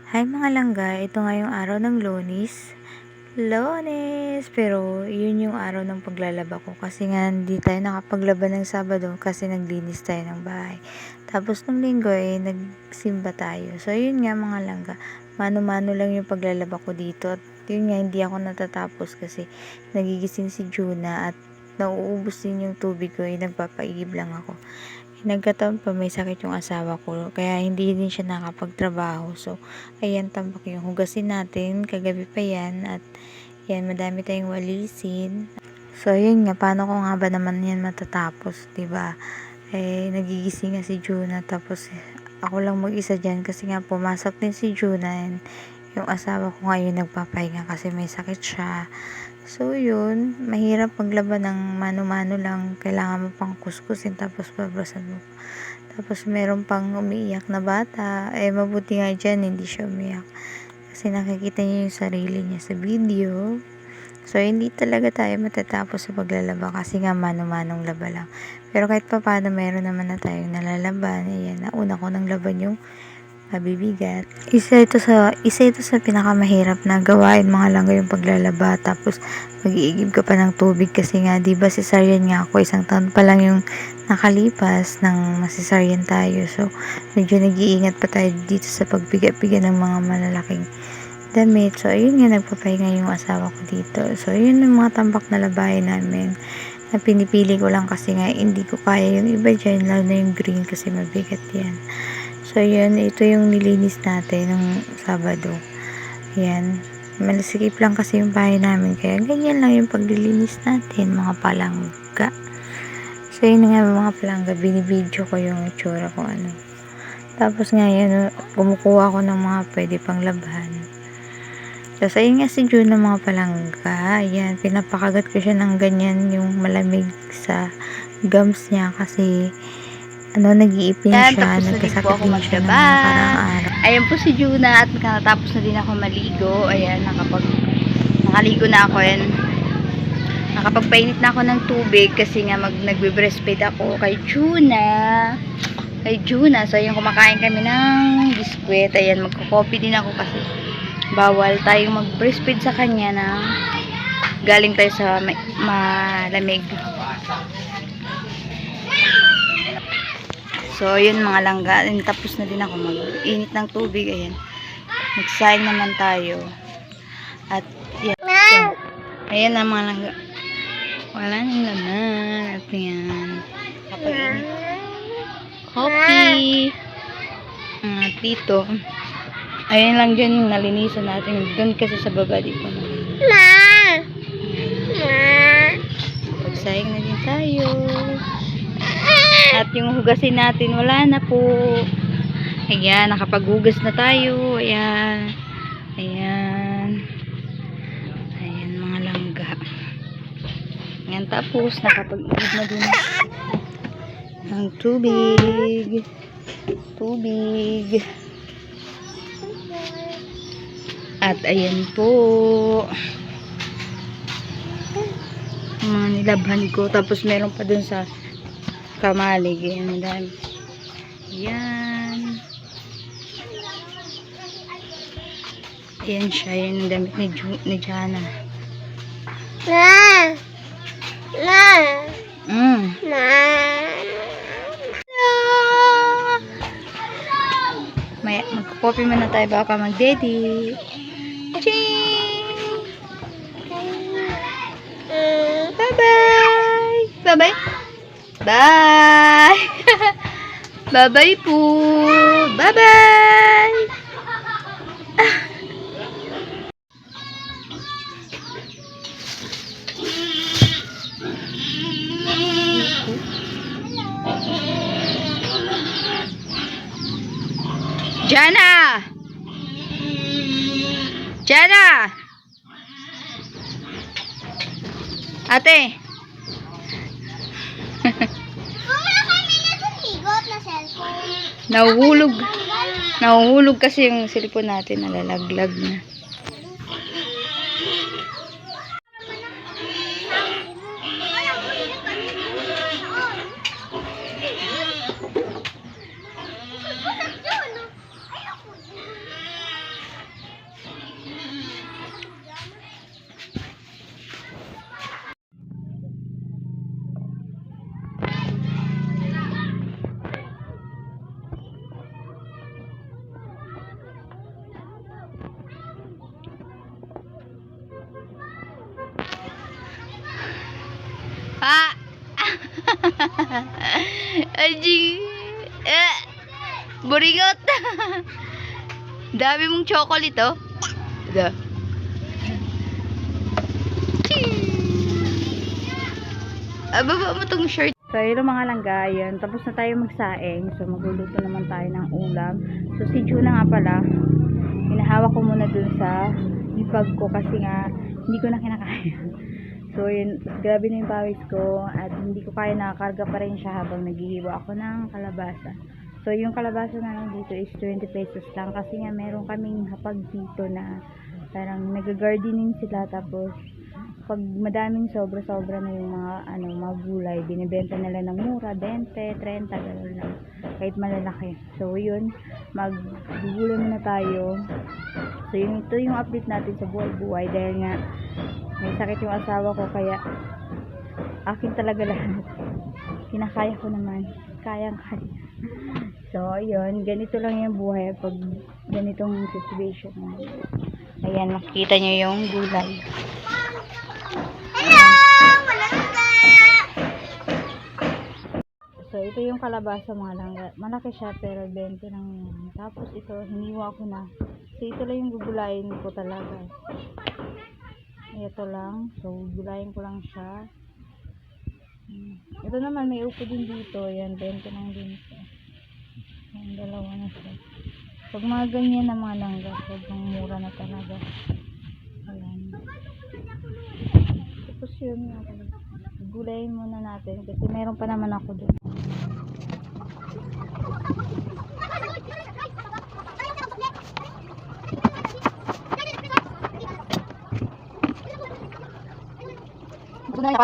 Hi mga langga, ito nga yung araw ng Lunes. Lunes! Pero yun yung araw ng paglalaba ko kasi nga hindi tayo nakapaglaba ng Sabado kasi naglinis tayo ng bahay. Tapos nung Linggo nagsimba tayo. So yun nga mga langga, mano-mano lang yung paglalaba ko dito. At yun nga, hindi ako natatapos kasi nagigising si Juna at nauubos din yung tubig ko, nagpapaigib lang ako. Nagkataon pa may sakit yung asawa ko, kaya hindi din siya nakapagtrabaho. So, ayan, tambak yung hugasin natin. Kagabi pa yan. At yan, madami tayong walisin. So, yun nga, paano ko nga ba naman yan matatapos, diba? Nagigising nga si Juna. Tapos, ako lang mag-isa dyan kasi nga pumasok din si Juna. And yung asawa ko ngayon nagpapahinga kasi may sakit siya. So, yun, mahirap maglaban ng mano-mano lang. Kailangan mo pang kuskusin tapos babrasan mo. Tapos, meron pang umiiyak na bata. Mabuti nga dyan, hindi siya umiyak. Kasi nakikita niya yung sarili niya sa video. So, hindi talaga tayo matatapos sa paglalaba kasi nga mano-manong laba lang. Pero kahit pa paano, meron naman na tayong nalalaban. Ayan, nauna ko ng laban yung mabibigat. Isa ito sa pinakamahirap na gawain mga langga, yung paglalaba. Tapos mag-iigib ka pa ng tubig kasi nga 'di ba cesarean nga ako, isang taon pa lang yung nakalipas nang cesarean tayo. So medyo nag-iingat pa tayo dito sa pagbiga-biga ng mga malalaking damit. So ayun nga, nagpapahinga yung asawa ko dito. So yun yung mga tambak na labahin namin na pinipili ko lang kasi nga hindi ko kaya yung iba dyan, lalo na yung green kasi mabigat yan. So, yun. Ito yung nilinis natin ng Sabado. Ayan. Malasikip lang kasi yung bahay namin. Kaya, ganyan lang yung paglilinis natin, mga palangga. So, yun nga mga palangga. Binibidyo ko yung itsura ko, ano. Tapos nga, yan, kumukuha ko ng mga pwede pang labhan. So, ayun nga si June ng mga palangga. Ayan, pinapakagat ko siya ng ganyan yung malamig sa gums niya kasi nag-iipin siya, nagkasakit din siya ng nakaraang araw. Ayan po si Juna at nakatapos na din ako maligo. Ayan, nakaligo na ako. Ayan, nakapagpainit na ako ng tubig kasi nga nagbe-breastfeed ako kay Juna. So, ayan, kumakain kami ng biskwit. Ayan, magko-coffee din ako kasi bawal tayong mag-breastfeed sa kanya na galing tayo sa malamig. So, yun mga langga. Tapos na din ako mag-init ng tubig. Ayan. Magsayang naman tayo. At, yan. So, ayan na mga langga. Wala nang laman. At yan. Kapag-init. Coffee. At dito. Ayan lang dyan yung nalinisan natin. Doon kasi sa baba dito. Magsayang na din tayo. At yung hugasin natin, wala na po. Ayan, nakapaghugas na tayo. Ayan. Ayan. Ayan mga langga. Ayan, tapos nakapag-igib na din ng tubig. At ayan po mga nilabhan ko. Tapos meron pa dun sa kamalig. Ayan, dami. Ayan. Ayan siya. Ayan ang damit ni Jana. Magkakopy muna tayo baka mag-daddy. Ching! Bye-bye! Bye-bye! Bye! Bye-bye po! Bye-bye! Jana! Jana! Ate! Nahuhulog kasi yung cellphone natin, nalalaglag na. Ajing. Buringot. Dami mong chocolate, oh. Da. Baba mo tong shirt. So, yun mga langga, yun. Tapos na tayo magsaing. So, magluluto naman tayo ng ulam. So, si Juna nga pala, hinahawak ko muna dun sa ipag ko kasi nga, hindi ko na kinakaya. So, yun, grabe na yung pawis ko at hindi ko kaya, nakakarga pa rin siya habang naghihiwa ako ng kalabasa. So, yung kalabasa na lang dito is 20 pesos lang kasi nga meron kaming hapag dito na parang nag-gardening sila tapos pag madaming sobra-sobra na yung mga gulay, binibenta nila ng mura, 20, 30, gano'n lang. Kahit malalaki. So, yun, maggugulay muna tayo. So, ito yung update natin sa buhay-buhay dahil nga may sakit yung asawa ko kaya akin talaga lahat. Kinakaya ko naman. Kayang-kaya. So, yun, ganito lang yung buhay pag ganitong situation. Ayan, makikita nyo yung gulay. So, ito yung kalabasa mga langga. Malaki siya pero 20 lang yan. Tapos ito, hiniwa ko na. So, ito lang yung gugulayin ko talaga. Ito lang. So, gugulayin ko lang siya. Ito naman, may upo din dito. Yan, 20 lang din siya. Yan, dalawa na siya. Pag mga ganyan na mga langga, sobrang mura na talaga. Ayan. Tapos yun, gulayin muna natin kasi meron pa naman ako dun. Ito na